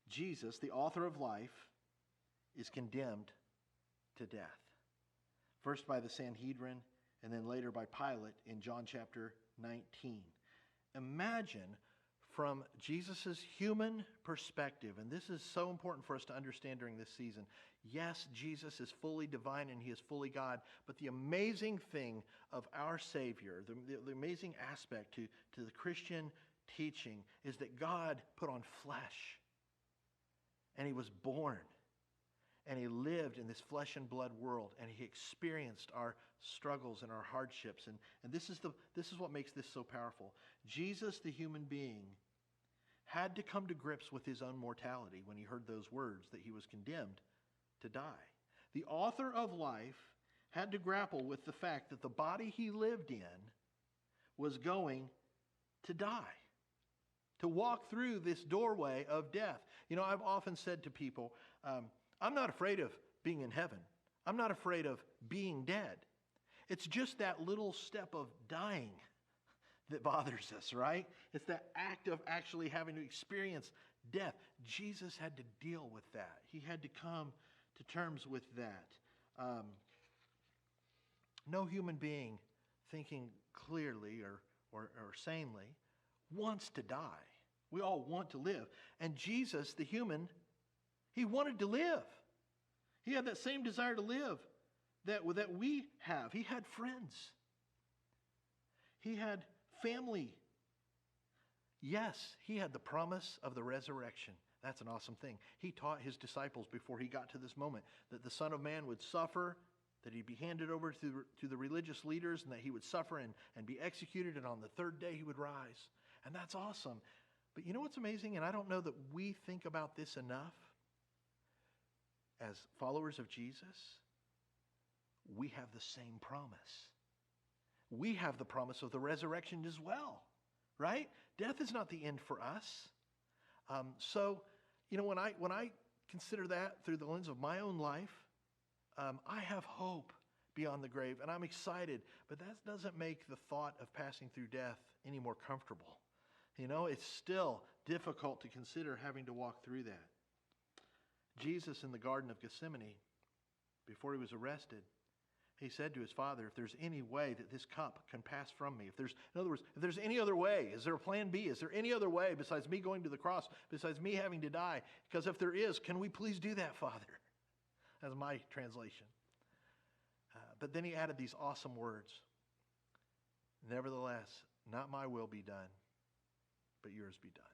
Jesus, the author of life, is condemned to death. First by the Sanhedrin, and then later by Pilate in John chapter 19. Imagine from Jesus' human perspective, and this is so important for us to understand during this season. Yes, Jesus is fully divine and he is fully God, but the amazing thing of our Savior, the amazing aspect to the Christian teaching is that God put on flesh and he was born. And he lived in this flesh and blood world, and he experienced our struggles and our hardships. And this is what makes this so powerful. Jesus, the human being, had to come to grips with his own mortality when he heard those words that he was condemned to die. The author of life had to grapple with the fact that the body he lived in was going to die, to walk through this doorway of death. You know, I've often said to people, I'm not afraid of being in heaven. I'm not afraid of being dead. It's just that little step of dying that bothers us, right? It's that act of actually having to experience death. Jesus had to deal with that. He had to come to terms with that. No human being thinking clearly or sanely wants to die. We all want to live. And Jesus, the human, he wanted to live. He had that same desire to live that we have. He had friends. He had family. Yes, he had the promise of the resurrection. That's an awesome thing. He taught his disciples before he got to this moment that the Son of Man would suffer, that he'd be handed over to the religious leaders, and that he would suffer and be executed, and on the third day he would rise. And that's awesome. But you know what's amazing? And I don't know that we think about this enough. As followers of Jesus, we have the same promise. We have the promise of the resurrection as well, right? Death is not the end for us. So, you know, when I consider that through the lens of my own life, I have hope beyond the grave, and I'm excited. But that doesn't make the thought of passing through death any more comfortable. You know, it's still difficult to consider having to walk through that. Jesus in the Garden of Gethsemane, before he was arrested, he said to his Father, if there's any way that this cup can pass from me, in other words, if there's any other way, is there a plan B? Is there any other way besides me going to the cross, besides me having to die? Because if there is, can we please do that, Father? That's my translation. But then he added these awesome words. Nevertheless, not my will be done, but yours be done.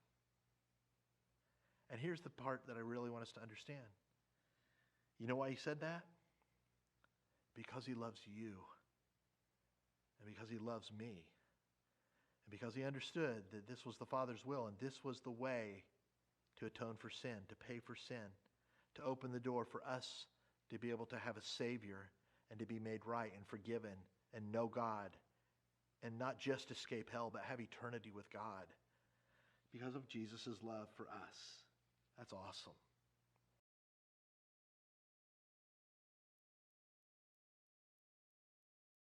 And here's the part that I really want us to understand. You know why he said that? Because he loves you. And because he loves me. And because he understood that this was the Father's will and this was the way to atone for sin, to pay for sin, to open the door for us to be able to have a Savior and to be made right and forgiven and know God and not just escape hell but have eternity with God because of Jesus' love for us. That's awesome.